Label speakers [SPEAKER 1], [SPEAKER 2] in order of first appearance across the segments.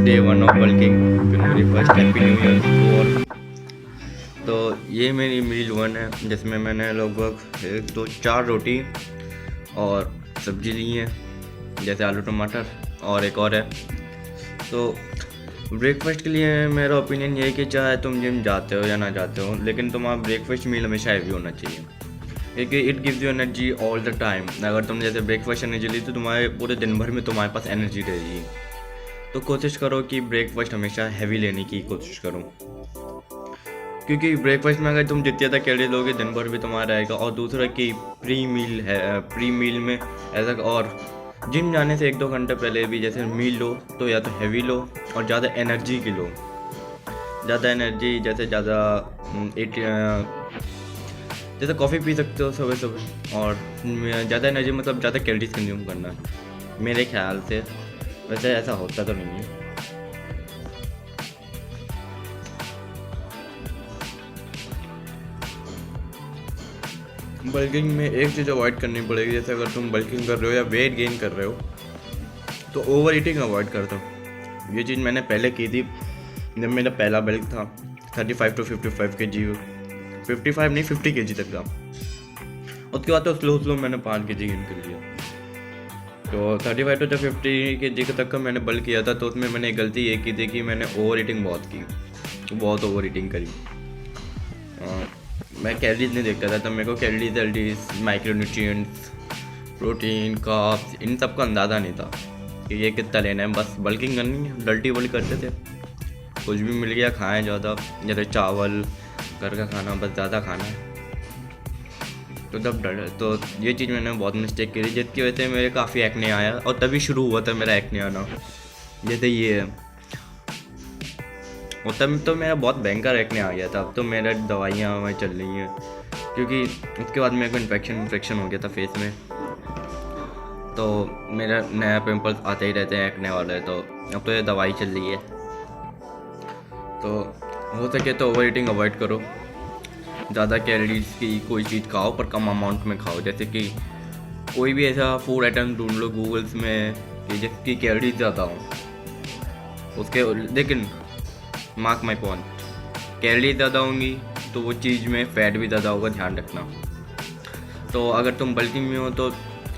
[SPEAKER 1] Day one of bulking, January first, happy new year to all. तो ये मेरी मील one है जिसमें मैंने लगभग 1 2 4 रोटी और सब्जी ली है, जैसे आलू टमाटर और एक और है। तो ब्रेकफास्ट के लिए मेरा ओपिनियन ये है कि चाहे तुम जिम जाते हो या ना जाते हो, लेकिन तुम्हारा ब्रेकफास्ट मील हमेशा हैवी होना चाहिए, क्योंकि it gives you energy all the time. अगर तुम जैसे ब्रेकफास्ट एनर्जी ली तो तुम्हारे पूरे दिन भर में तुम्हारे पास एनर्जी रहेगी। तो कोशिश करो कि ब्रेकफास्ट हमेशा हैवी लेने की कोशिश करो, क्योंकि ब्रेकफास्ट में अगर तुम जितने ज़्यादा कैलोरी लोगे दिन भर भी तुम्हारा रहेगा। और दूसरा कि प्री मील में ऐसा, और जिम जाने से 1 2 घंटे पहले भी जैसे मील लो तो या तो हैवी लो और ज़्यादा एनर्जी की लो। ज़्यादा एनर्जी जैसे कॉफ़ी पी सकते हो सुबह सुबह, और ज़्यादा एनर्जी मतलब ज़्यादा कैलोरीज कंज्यूम करना मेरे ख्याल से। वैसे ऐसा होता तो नहीं है। बल्किंग में एक चीज़ अवॉइड करनी पड़ेगी, जैसे अगर तुम बल्किंग कर रहे हो या वेट गेन कर रहे हो तो ओवर ईटिंग अवॉइड कर दो। ये चीज़ मैंने पहले की थी जब मेरा पहला बल्क था 35 to 55 kg, 55 नहीं 50 kg तक का। उसके बाद तो स्लो मैंने 5 kg गेन कर लिया। तो 35 to 50 kg तक का मैंने बल्क किया था। तो उसमें मैंने गलती ये की थी कि मैंने ओवर ईटिंग बहुत ओवर ईटिंग करी। मैं कैलोरीज नहीं देखता था, तब मेरे को कैलोरीज, माइक्रोन्यूट्रिएंट्स, प्रोटीन, कार्ब्स, इन सब का अंदाज़ा नहीं था कि ये कितना लेना है। बस बल्किंग करनी है, डल्टी बल्क करते थे, कुछ भी मिल गया खाएं ज़्यादा, जैसे चावल घर का खाना, बस ज़्यादा खाना है। तो ये चीज़ मैंने बहुत मिस्टेक करी, जिसकी वजह से मेरे काफ़ी एक्ने आया, और तभी शुरू हुआ था मेरा एक्ने आना। जैसे ये है, और तब तो मेरा बहुत भयंकर एक्ने आ गया था। अब तो मेरा दवाइयाँ वहाँ चल रही हैं, क्योंकि उसके बाद मेरे को इन्फेक्शन हो गया था फेस में। तो मेरा नया पिंपल्स आते ही रहते हैं एक्ने वाले। तो अब तो ये दवाई चल रही है। तो हो सके तो ओवर ईटिंग अवॉइड करो। ज़्यादा कैलोरीज की कोई चीज़ खाओ पर कम अमाउंट में खाओ। जैसे कि कोई भी ऐसा फूड आइटम ढूंढ लो गूगल्स में कि जिसकी कैलोरीज ज़्यादा हो उसके, लेकिन मार्क माई पॉइंट, कैलोरी ज़्यादा होंगी तो वो चीज़ में फ़ैट भी ज़्यादा होगा, ध्यान रखना। तो अगर तुम बल्किंग में हो तो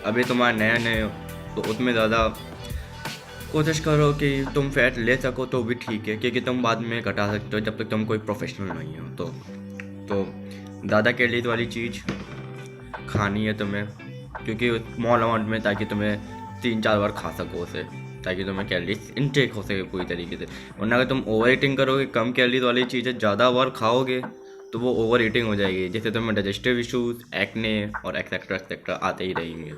[SPEAKER 1] अभी तुम्हारा नया हो तो उसमें ज़्यादा कोशिश करो कि तुम फ़ैट ले सको तो भी ठीक है, क्योंकि तुम बाद में घटा सकते हो जब तक तुम कोई प्रोफेशनल नहीं हो। तो ज़्यादा कैलोरीज वाली चीज़ खानी है तुम्हें, क्योंकि स्मॉल अमाउंट में, ताकि तुम्हें 3 4 बार खा सको उसे, ताकि तुम्हें कैलोरीज इनटेक हो सके पूरी तरीके से। वरना अगर तुम ओवर ईटिंग करोगे, कम कैलोरीज वाली चीज़ें ज़्यादा बार खाओगे तो वो ओवर ईटिंग हो जाएगी, जिससे तुम्हें डाइजेस्टिव इशूज़, एक्ने और एक्सेट्रा आते ही रहेंगे।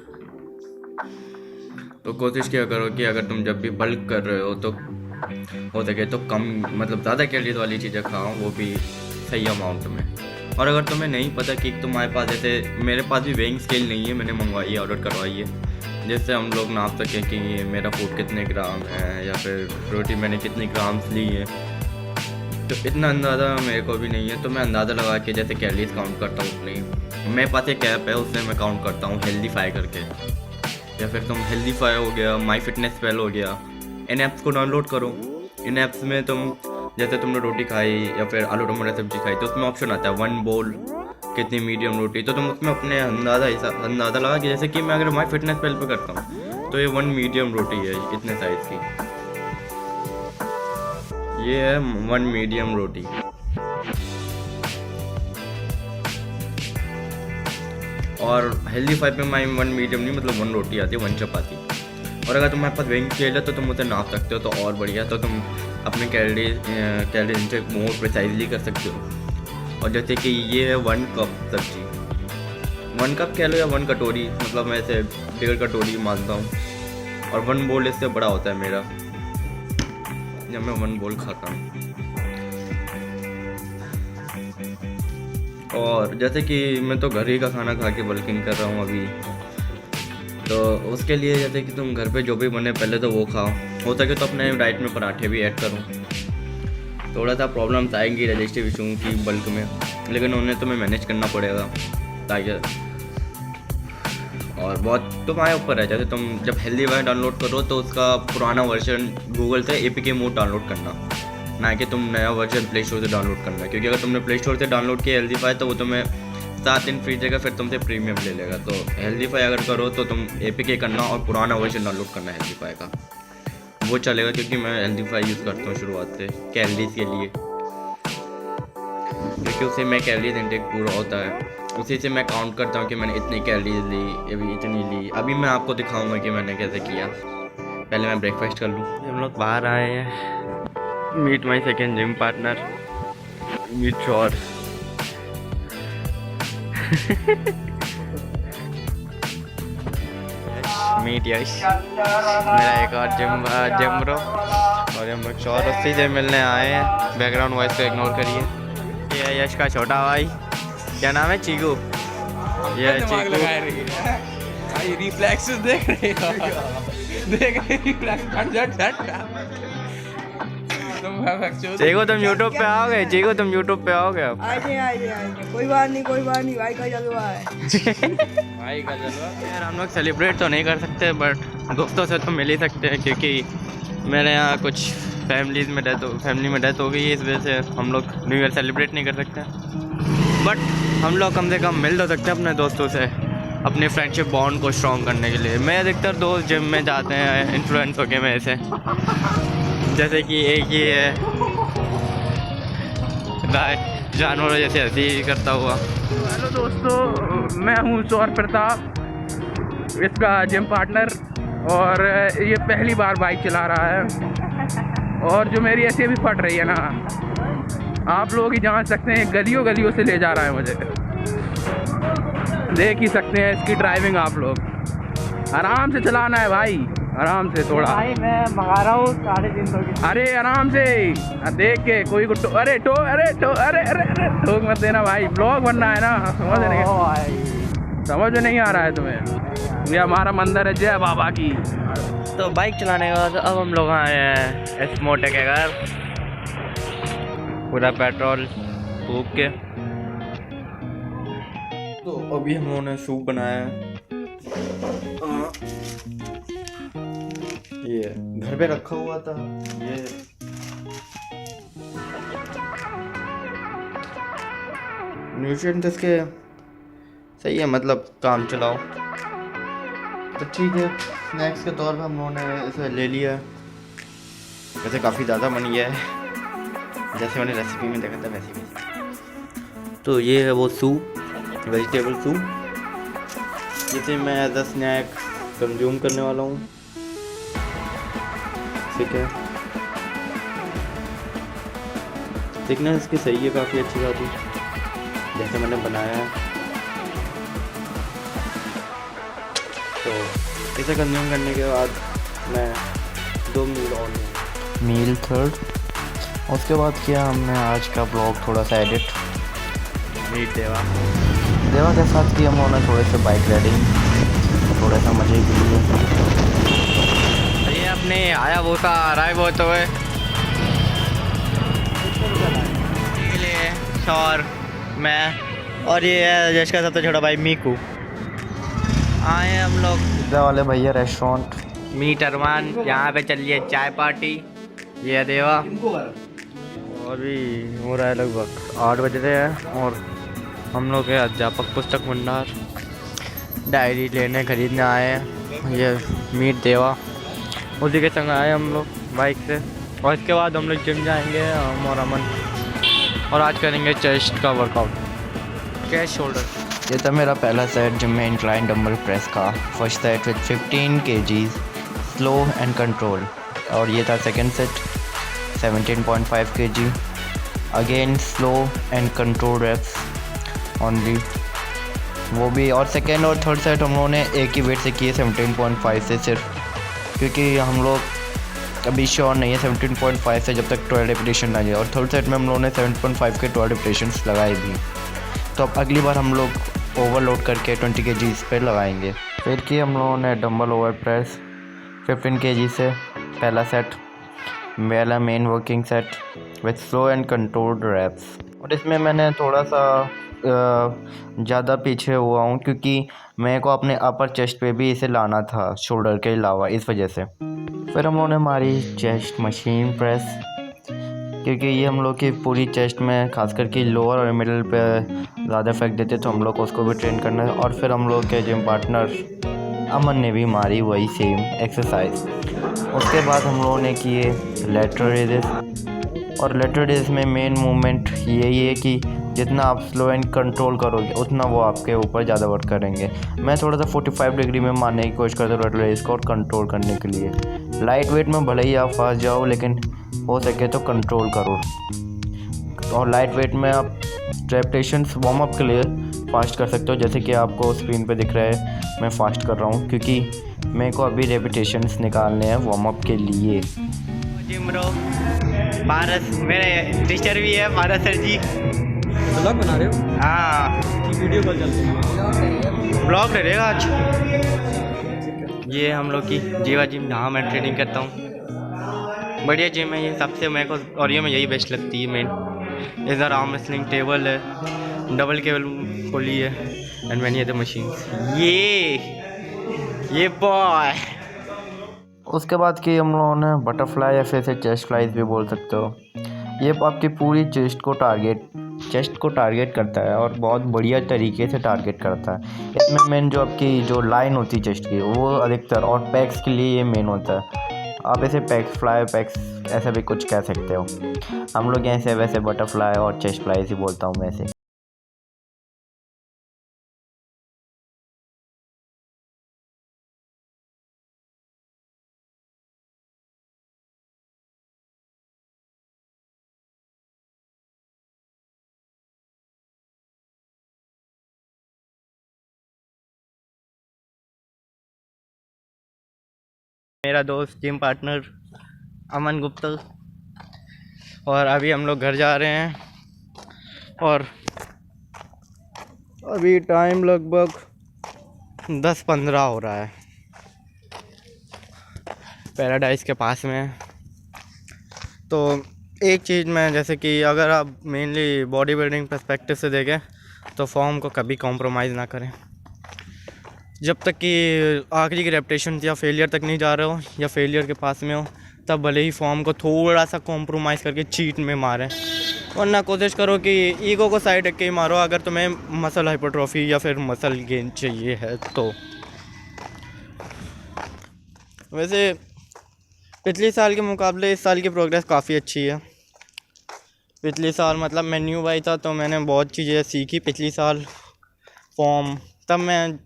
[SPEAKER 1] तो कोशिश क्या करो कि अगर तुम जब भी बल्क कर रहे हो तो हो सके तो कम, मतलब ज़्यादा कैलोरीज वाली चीज़ें खाओ, वो भी सही अमाउंट में। और अगर तुम्हें नहीं पता कि तुम्हारे पास, जैसे मेरे पास भी वेइंग स्केल नहीं है, मैंने मंगवाई है, ऑर्डर करवाई है, जिससे हम लोग नाप सकें कि ये मेरा फूड कितने ग्राम है या फिर रोटी मैंने कितनी ग्राम्स ली है। तो इतना अंदाज़ा मेरे को भी नहीं है, तो मैं अंदाज़ा लगा के जैसे कैलोरीज काउंट करता हूँ अपनी। मेरे पास एक ऐप है, उससे मैं काउंट करता हूँ हेल्दीफाई करके, या फिर तुम हेल्दीफाई हो गया, माई फिटनेस पैल हो गया, इन ऐप्स को डाउनलोड करो। इन ऐप्स में तुम जैसे तुमने रोटी खाई या फिर आलू टमाटर सब्जी खाई तो उसमें ऑप्शन आता है 1 बोल कितनी मीडियम रोटी। तो तुम उसमें अपने अंदाज़ा लगा कि जैसे कि मैं अगर माई फिटनेस पैल पे करता हूँ तो ये 1 मीडियम रोटी है इतने साइज़ की, ये है 1 मीडियम रोटी। और हेल्दी फाइव में माई 1 मीडियम नहीं, मतलब 1 रोटी आती है, 1 चपाती। और अगर तुम्हारे पास वेइंग स्केल है तो तुम उसे नाप सकते हो, तो और बढ़िया। तो तुम अपने कैलोरी इंटेक मोर प्रिसाइजली कर सकते हो। और जैसे कि ये है 1 कप सब्जी, 1 कप कह लो या 1 कटोरी, मतलब मैं ऐसे 1.5 कटोरी मानता हूँ। और 1 बोल इससे बड़ा होता है मेरा, जब मैं 1 बोल खाता हूँ। और जैसे कि मैं तो घर ही का खाना खा के बल्किंग कर रहा हूँ अभी, तो उसके लिए जैसे कि तुम घर पे जो भी बने पहले तो वो खाओ। हो सके तो अपने डाइट में पराठे भी ऐड करो। थोड़ा सा प्रॉब्लम्स आएंगी डाइजेस्टिव इशू की बल्क में, लेकिन उन्हें तुम्हें मैनेज करना पड़ेगा ताकि। और बहुत तुम्हारे ऊपर है। जैसे तुम जब हेल्दीफाई डाउनलोड करो तो उसका पुराना वर्जन गूगल से APK मोड डाउनलोड करना, ना कि तुम नया वर्जन प्ले स्टोर से डाउनलोड करना। क्योंकि अगर तुमने प्ले स्टोर से डाउनलोड किया हेल्दीफाई तो वो तुम्हें 7 दिन फ्री देगा, फिर तुमसे प्रीमियम ले लेगा। तो हेल्दीफाई अगर करो तो तुम APK करना और पुराना वर्जन डाउनलोड करना हेल्दीफाई का, वो चलेगा। क्योंकि मैं हेल्दीफाई यूज़ करता हूँ शुरुआत से कैलोरीज के लिए, क्योंकि उससे मैं कैलोरीज इंटेक पूरा होता है, उसी से मैं काउंट करता हूँ कि मैंने इतनी कैलोरीज ली, अभी इतनी ली। अभी मैं आपको दिखाऊंगा कि मैंने कैसे किया। पहले मैं ब्रेकफास्ट कर लूँ। हम लोग बाहर आए हैं, meet my second gym partner, meet श्योर। मीट यश, मेरा एक और जिम ब्रो, और हम लोग श्योर उसी से मिलने आए हैं। बैकग्राउंड वॉइस को इग्नोर करिए। ये है यश का छोटा भाई, क्या नाम है? चीकू। ये चीकू
[SPEAKER 2] भाई रिफ्लेक्सेस देख रहे हो? देख रहे
[SPEAKER 1] चीकू तुम यूट्यूब पे आओगे? चीकू तुम यूट्यूब पे आओगे अब?
[SPEAKER 3] आएंगे कोई बात नहीं भाई का जलवा है।
[SPEAKER 2] भाई का जलवा।
[SPEAKER 1] यार हम लोग सेलिब्रेट तो नहीं कर सकते, बट दोस्तों से तो मिल ही सकते हैं। क्योंकि मेरे यहाँ कुछ फैमिली में डेथ हो गई है, इस वजह से हम लोग न्यू ईयर सेलिब्रेट नहीं कर सकते। बट हम लोग कम से कम मिल तो सकते हैं अपने दोस्तों से, अपनी फ्रेंडशिप बॉन्ड को स्ट्रॉन्ग करने के लिए। मैं अधिकतर दोस्त जिम में जाते हैं इन्फ्लुएंस हो गए मेरे से, जैसे कि एक ही है जानवरों जैसे हंसी करता हुआ।
[SPEAKER 2] हेलो दोस्तों, मैं हूँ सौर प्रताप, इसका जिम पार्टनर, और ये पहली बार बाइक चला रहा है। और जो मेरी ऐसे भी फट रही है ना, आप लोग ही जान सकते हैं, गलियों गलियों से ले जा रहा है मुझे। देख ही सकते हैं इसकी ड्राइविंग आप लोग। आराम से चलाना है भाई, आराम से थोड़ा।
[SPEAKER 3] भाई मैं मंगा रहा हूँ 350 की।
[SPEAKER 2] अरे आराम से देख के कोई को अरे ठोक मत देना भाई, ब्लॉग बनना है ना, समझ में नहीं आ रहा है तुम्हें? ये हमारा मंदिर है जय बाबा की।
[SPEAKER 1] तो बाइक चलाने के बाद अब हम लोग आए हैं इस मोटे के घर, पूरा पेट्रोल फूक के। तो अभी हम लोगों ने सूप बनाया है, ये घर पे रखा हुआ था। ये न्यूट्रिएंट इसके सही है, मतलब काम चलाओ तो ठीक है। स्नैक्स के तौर पे हम लोगों ने इसे ले लिया। वैसे काफ़ी ज़्यादा बन गया है, जैसे मैंने रेसिपी में देखा था वैसे ही। तो ये है वो सूप, वेजिटेबल सूप, जिसे मैं एज अ स्नैक कंज्यूम करने वाला हूँ। ठीक है, थिकनेस इसकी सही है, काफ़ी अच्छी खासी, जैसे मैंने बनाया है। तो इसे कंज्यूम करने के बाद मैं 2 मील और मील थर्ड। उसके बाद किया हमने आज का ब्लॉग थोड़ा सा एडिट। मीट देवा के साथ किया हम लोगों ने थोड़े से बाइक राइडिंग, थोड़ा सा मज़े के लिए। ये अपने आया वो था राय वो तो है के लिए शौर मैं, और ये है जश का सबसे छोटा भाई मीकू। आए हम लोग पिज़्ज़ा वाले भैया रेस्टोरेंट मीट अरमान, यहाँ पे चलिए चाय पार्टी। ये देवा, और भी हो रहा है लगभग 8 बज रहे हैं, और हम लोग के अध्यापक पुस्तक भंडार डायरी लेने खरीदने आए हैं। ये मीट देवा, उसी के संग आए हम लोग बाइक से। और इसके बाद हम लोग जिम जाएंगे हम और अमन, और आज करेंगे चेस्ट का वर्कआउट, चेस्ट शोल्डर। ये था मेरा पहला सेट जिम में इंक्लाइन डंबल प्रेस का। First set with 15 kg slow and control, और ये था second set 17.5 kg again slow and control reps only, वो भी। और सेकेंड और थर्ड सेट हम लोगों ने एक ही वेट से किए 17.5 से सिर्फ, क्योंकि हम लोग अभी श्योर नहीं है 17.5 से जब तक 12 रेपिटेशन ना जाए। और थर्ड सेट में हम लोगों ने 7.5 के 12 रेपिटेशंस लगाए भी। तो अब अगली बार हम लोग ओवरलोड करके 20 kg पे लगाएंगे। फिर कि हम लोगों ने डंबल ओवर प्रेस 15 kg से पहला सेट, पहला main working set with slow and controlled reps. और इसमें मैंने थोड़ा सा ज़्यादा पीछे हुआ हूँ क्योंकि मेरे को अपने अपर चेस्ट पे भी इसे लाना था शोल्डर के अलावा, इस वजह से। फिर हम लोगों ने हमारी चेस्ट मशीन प्रेस, क्योंकि ये हम लोग की पूरी चेस्ट में खास करके लोअर और मिडिल पे ज़्यादा इफेक्ट देते, तो हम लोग को उसको भी ट्रेन करना है। और फिर हम लोग के जिम पार्टनर अमन ने भी मारी वही सेम एक्सरसाइज। उसके बाद हम लोगों ने किए लेटरल रेजेस, और लेटरल रेजेस में मेन मूवमेंट यही है कि जितना आप स्लो एंड कंट्रोल करोगे उतना वो आपके ऊपर ज़्यादा वर्क करेंगे। मैं थोड़ा सा 45 डिग्री में मारने की कोशिश करता हूँ लेटरल रेज को और कंट्रोल करने के लिए। लाइट वेट में भले ही आप फास्ट जाओ, लेकिन हो सके तो कंट्रोल करो। और लाइट वेट में आप रेपिटेशंस वार्म अप के लिए फास्ट कर सकते हो, जैसे कि आपको स्क्रीन पे दिख रहा है मैं फास्ट कर रहा हूँ, क्योंकि मेरे को अभी रेपिटेशंस निकालने हैं वार्म अप के लिए।
[SPEAKER 4] जिम ब्रो पारस, मेरे टीचर भी है पारस सर जी।
[SPEAKER 5] ब्लॉग बना रहे हो?
[SPEAKER 4] हाँ,
[SPEAKER 5] वीडियो कॉल चल रही है।
[SPEAKER 4] ब्लॉग रहेगा आज। ये हम लोग की जीवा जिम, जहाँ मैं ट्रेनिंग करता हूँ। बढ़िया जिम है ये, सबसे मेरे को और ये में यही बेस्ट लगती है मेन। इधर आर्म रेसलिंग टेबल है, डबल केबल खोली है, एंड मैनी अदर मशीन। ये बॉय।
[SPEAKER 1] उसके बाद की हम लोगों ने बटरफ्लाई या फिर से चेस्ट फ्लाइज भी बोल सकते हो। ये आपकी पूरी चेस्ट को टारगेट करता है और बहुत बढ़िया तरीके से टारगेट करता है। इसमें मेन जो आपकी जो लाइन होती है चेस्ट की वो अधिकतर, और पैक्स के लिए ये मेन होता है। आप इसे पैक्स फ्लाई, पैक्स ऐसा भी कुछ कह सकते हो। हम लोग ऐसे वैसे बटरफ्लाई और चेस्ट फ्लाई ही बोलता हूँ वैसे।
[SPEAKER 4] मेरा दोस्त जिम पार्टनर अमन गुप्ता, और अभी हम लोग घर जा रहे हैं। और अभी टाइम लगभग 10:15 हो रहा है। पैराडाइज के पास में। तो एक चीज़ में, जैसे कि अगर आप मेनली बॉडी बिल्डिंग पर्सपेक्टिव से देखें तो फॉर्म को कभी कॉम्प्रोमाइज़ ना करें। जब तक कि आखिरी की रेपिटेशन या फेलियर तक नहीं जा रहे हो या फेलियर के पास में हो, तब भले ही फॉर्म को थोड़ा सा कॉम्प्रोमाइज़ करके चीट में मारें, वरना कोशिश करो कि ईगो को साइड रख के ही मारो। अगर तुम्हें मसल हाइपरट्रॉफी या फिर मसल गेन चाहिए है तो। वैसे पिछले साल के मुकाबले इस साल की प्रोग्रेस काफ़ी अच्छी है। पिछले साल मतलब मैं न्यू बाई था तो मैंने बहुत चीज़ें सीखी पिछली साल। फॉर्म तब मैं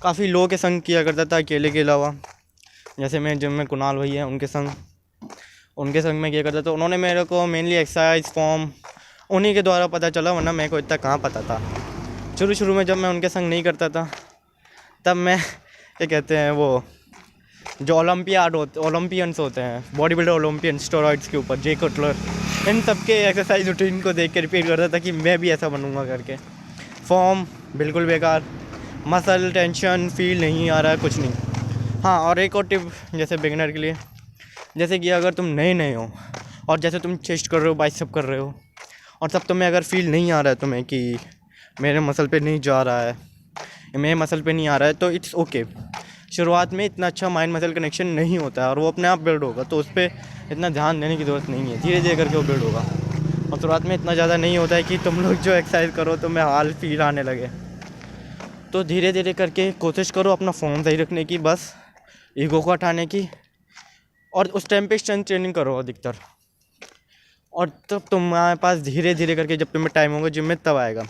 [SPEAKER 4] काफ़ी लोगों के संग किया करता था, अकेले के अलावा। जैसे मैं जिम में कुणाल भाई हैं, उनके संग में किया करता था। उन्होंने मेरे को मेनली एक्सरसाइज फॉर्म उन्हीं के द्वारा पता चला, वरना मेरे को इतना कहाँ पता था। शुरू में जब मैं उनके संग नहीं करता था, तब मैं क्या कहते हैं वो जो ओलंपियंस होते हैं, बॉडी बिल्डर ओलंपियन स्टेरॉइड्स के ऊपर, जे कटलर, इन सब के एक्सरसाइज रूटीन को देख के रिपीट करता था कि मैं भी ऐसा बनूँगा करके। फॉर्म बिल्कुल बेकार, मसल टेंशन फील नहीं आ रहा है, कुछ नहीं। हाँ, और एक और टिप जैसे बिगिनर के लिए, जैसे कि अगर तुम नए हो और जैसे तुम चेस्ट कर रहे हो, बाइसेप कर रहे हो, और तब तुम्हें अगर फील नहीं आ रहा है तुम्हें कि मेरे मसल पे नहीं जा रहा है, मेरे मसल पे नहीं आ रहा है, तो इट्स ओके। शुरुआत में इतना अच्छा माइंड मसल कनेक्शन नहीं होता है और वो अपने आप बिल्ड होगा, तो उस पर इतना ध्यान देने की ज़रूरत नहीं है। धीरे धीरे करके वो बिल्ड होगा। और शुरुआत में इतना ज़्यादा नहीं होता है कि तुम लोग जो एक्सरसाइज करो तुम्हें हाल फील आने लगे। तो धीरे धीरे करके कोशिश करो अपना फॉर्म सही रखने की, बस ईगो को हटाने की। और उस टाइम पे स्ट्रेंथ ट्रेनिंग करो अधिकतर, और तब तुम्हारे पास धीरे धीरे करके जब तुम्हें टाइम होगा जिम में तब आएगा।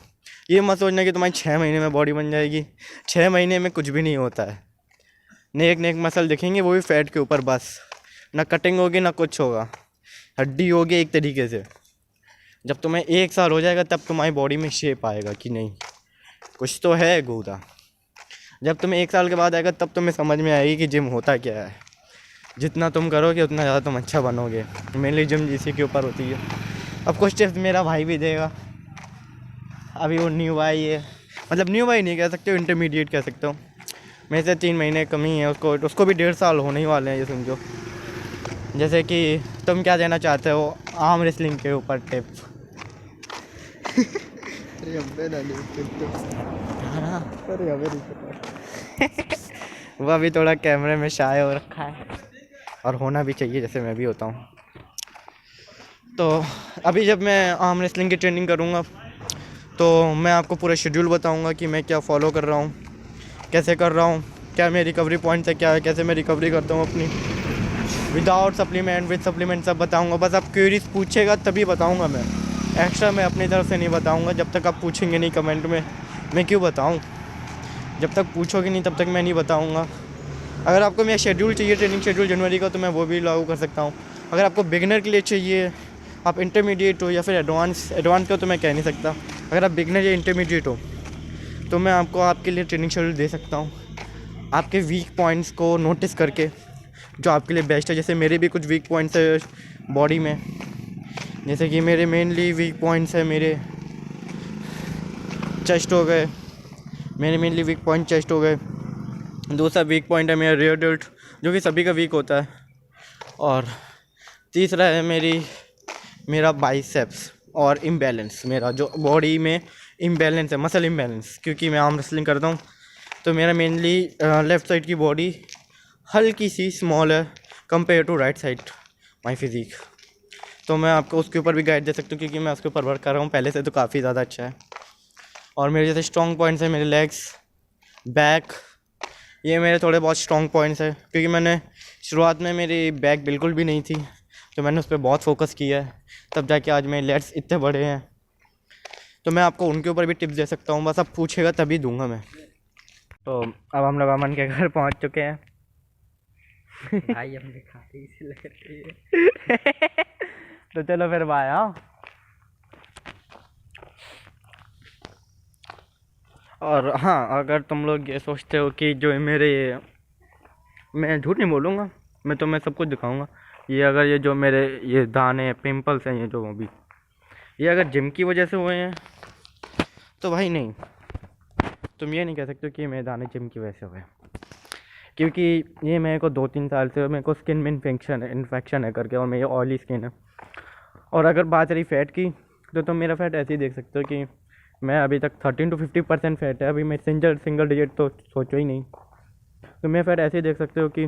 [SPEAKER 4] ये मत सोचना कि तुम्हारी 6 महीने में बॉडी बन जाएगी। 6 महीने में कुछ भी नहीं होता है। नेक मसल दिखेंगे, वो भी फैट के ऊपर, बस। ना कटिंग होगी ना कुछ होगा, हड्डी होगी एक तरीके से। जब तुम्हें 1 साल हो जाएगा तब तुम्हारी बॉडी में शेप आएगा कि नहीं कुछ तो है गूदा। जब तुम्हें 1 साल के बाद आएगा तब तुम्हें समझ में आएगी कि जिम होता क्या है। जितना तुम करोगे उतना ज़्यादा तुम अच्छा बनोगे। मेनली जिम इसी के ऊपर होती है। अब कुछ टिप्स मेरा भाई भी देगा। अभी वो न्यू भाई है, मतलब न्यू भाई नहीं कह सकते हो, इंटरमीडिएट कह सकते हो। मेरे से 3 महीने कम ही है, उसको भी 1.5 साल होने ही वाले हैं ये समझो। जैसे कि तुम क्या देना चाहते हो आर्म रेसलिंग के ऊपर टिप? अरे अबे वो अभी थोड़ा कैमरे में शाय हो रखा है और होना भी चाहिए, जैसे मैं भी होता हूँ। तो अभी जब मैं आर्म रेसलिंग की ट्रेनिंग करूँगा तो मैं आपको पूरा शेड्यूल बताऊँगा कि मैं क्या फॉलो कर रहा हूँ, कैसे कर रहा हूँ, क्या मेरी रिकवरी पॉइंट्स है, क्या है, कैसे मैं रिकवरी करता हूँ अपनी, विदाउट सप्लीमेंट विद सप्लीमेंट सब बताऊँगा। बस आप क्वेरीज पूछेगा तभी बताऊँगा मैं, एक्स्ट्रा मैं अपनी तरफ से नहीं बताऊँगा। जब तक आप पूछेंगे नहीं कमेंट में, मैं क्यों बताऊँ? जब तक पूछोगे नहीं तब तक मैं नहीं बताऊँगा। अगर आपको मेरा शेड्यूल चाहिए, ट्रेनिंग शेड्यूल जनवरी का, तो मैं वो भी लागू कर सकता हूँ। अगर आपको बिगिनर के लिए चाहिए, आप इंटरमीडिएट हो या फिर एडवांस का, तो मैं कह नहीं सकता। अगर आप बिगिनर या इंटरमीडिएट हो तो मैं आपको आपके लिए ट्रेनिंग शेड्यूल दे सकता हूँ, आपके वीक पॉइंट्स को नोटिस करके जो आपके लिए बेस्ट है। जैसे मेरे भी कुछ वीक पॉइंट्स है बॉडी में, जैसे कि मेरे मेनली वीक पॉइंट्स है मेरे चेस्ट हो गए, मेरे मेनली वीक पॉइंट चेस्ट हो गए। दूसरा वीक पॉइंट है मेरा रियर डेल्ट, जो कि सभी का वीक होता है। और तीसरा है मेरा बाइसेप्स और इम्बैलेंस, मेरा जो बॉडी में इम्बैलेंस है, मसल इम्बैलेंस, क्योंकि मैं आर्म रेसलिंग करता हूँ तो मेरा मेनली लेफ़्ट साइड की बॉडी हल्की सी स्मॉल है compare to right side my physique. तो मैं आपको उसके ऊपर भी गाइड दे सकता हूँ, क्योंकि मैं उसके ऊपर वर्क कर रहा हूँ पहले से, तो काफ़ी ज़्यादा अच्छा है। और मेरे जैसे स्ट्रॉन्ग पॉइंट्स हैं मेरे लेग्स, बैक, ये मेरे थोड़े बहुत स्ट्रॉन्ग पॉइंट्स हैं, क्योंकि मैंने शुरुआत में मेरी बैक बिल्कुल भी नहीं थी, तो मैंने उस पर बहुत फोकस किया है, तब जाके आज मेरे लेग्स इतने बड़े हैं। तो मैं आपको उनके ऊपर भी टिप्स दे सकता हूँ, बस आप पूछेगा तभी दूंगा मैं। तो अब हम लोग अमन के घर पहुँच चुके हैं।
[SPEAKER 5] भाई हमने खाते इसी लग रही है।
[SPEAKER 4] तो चलो फिर बाय। हाँ, और हाँ, अगर तुम लोग ये सोचते हो कि जो मैं झूठ नहीं बोलूँगा, मैं सब कुछ दिखाऊंगा। ये अगर ये जो मेरे ये दाने पिंपल्स हैं, ये जो अभी ये अगर जिम की वजह से हुए हैं तो भाई नहीं, तुम ये नहीं कह सकते कि मेरे दाने जिम की वजह से हुए, क्योंकि ये मेरे को 2-3 साल से मेरे को स्किन में इन्फेक्शन है करके, और मेरी ऑयली स्किन है। और अगर बात रही फ़ैट की, तो तुम मेरा फ़ैट ऐसे ही देख सकते हो कि मैं अभी तक 13 to 50% फ़ैट है। अभी मैं सिंगल डिजिट तो सोचो ही नहीं। तो मेरा फ़ैट ऐसे ही देख सकते हो कि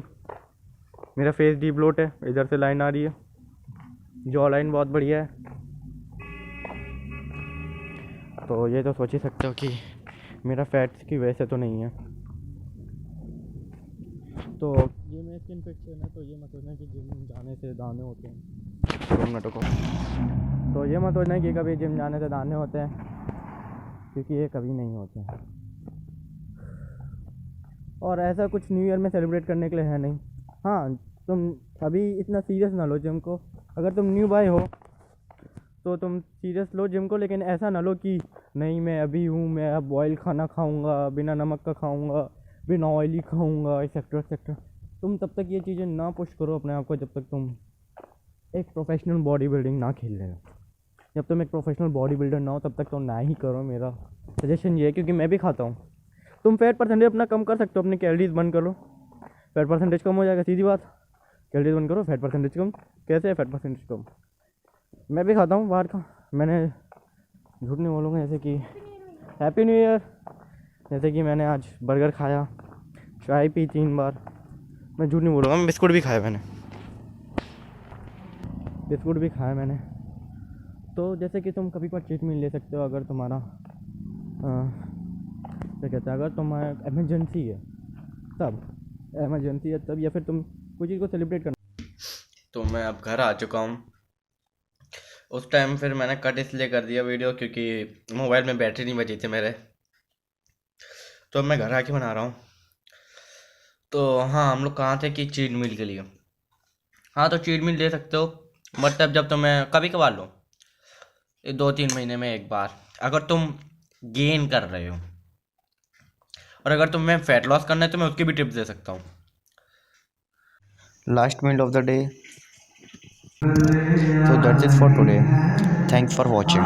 [SPEAKER 4] मेरा फेस डी ब्लोट है, इधर से लाइन आ रही है, जॉ लाइन बहुत बढ़िया है। तो ये तो सोच ही सकते हो कि मेरा फैट की वजह से तो नहीं है। तो ये मेरा स्किन इन्फेक्शन है, तो ये मत सोचना कि जिम जाने से दाने होते हैं। 2 मिनट को, तो ये मत सोचना कि कभी जिम जाने से दाने होते हैं, क्योंकि ये कभी नहीं होते हैं। और ऐसा कुछ न्यू ईयर में सेलिब्रेट करने के लिए है नहीं। हाँ, तुम अभी इतना सीरियस ना लो जिम को। अगर तुम न्यू बाय हो तो तुम सीरियस लो जिम को, लेकिन ऐसा ना लो कि नहीं मैं अभी हूँ, मैं अब बॉयल खाना खाऊंगा, बिना नमक का खाऊंगा, बिना ऑयली खाऊंगा, एक्सेट्रा एक्सेट्रा। तुम तब तक ये चीज़ें ना पुश करो अपने आप को जब तक तुम एक प्रोफेशनल बॉडी बिल्डिंग ना खेल रहे हो। जब तुम एक प्रोफेशनल बॉडी बिल्डर ना हो तब तक तो ना ही करो। मेरा सजेशन ये है, क्योंकि मैं भी खाता हूँ। तुम फैट परसेंटेज अपना कम कर सकते हो, अपनी कैलोरीज बंद करो, फैट परसेंटेज कम हो जाएगा, सीधी बात। कैलोरीज बंद करो, फैट परसेंटेज कम। कैसे है फैट परसेंटेज कम? मैं भी खाता हूँ बाहर का, मैंने झूठ नहीं बोलूँगा। जैसे कि हैप्पी न्यू ईयर, जैसे कि मैंने आज बर्गर खाया, चाय पी 3 बार, मैं झूठ नहीं बोलूँगा। मैं बिस्कुट भी खाया, मैंने तो जैसे कि तुम कभी पर चीट मील ले सकते हो अगर तुम्हारा क्या कहते हैं, अगर तुम्हारा एमरजेंसी है तब, या फिर तुम कोई चीज़ को सेलिब्रेट करना। तो मैं अब घर आ चुका हूँ। उस टाइम फिर मैंने कट इसलिए कर दिया वीडियो क्योंकि मोबाइल में बैटरी नहीं बची थी मेरे, तो मैं घर आके बना रहा हूँ। तो हाँ, हम लोग कहाँ थे कि चीट मील के लिए। हाँ, तो चीट मील ले सकते हो, मतलब जब तुम्हें कभी कभार लो, 2-3 महीने में एक बार, अगर तुम गेन कर रहे हो। और अगर तुम्हें फैट लॉस करना है तो मैं उसकी भी टिप्स दे सकता हूँ। Last meal of the day. So that's it for today. Thanks for watching.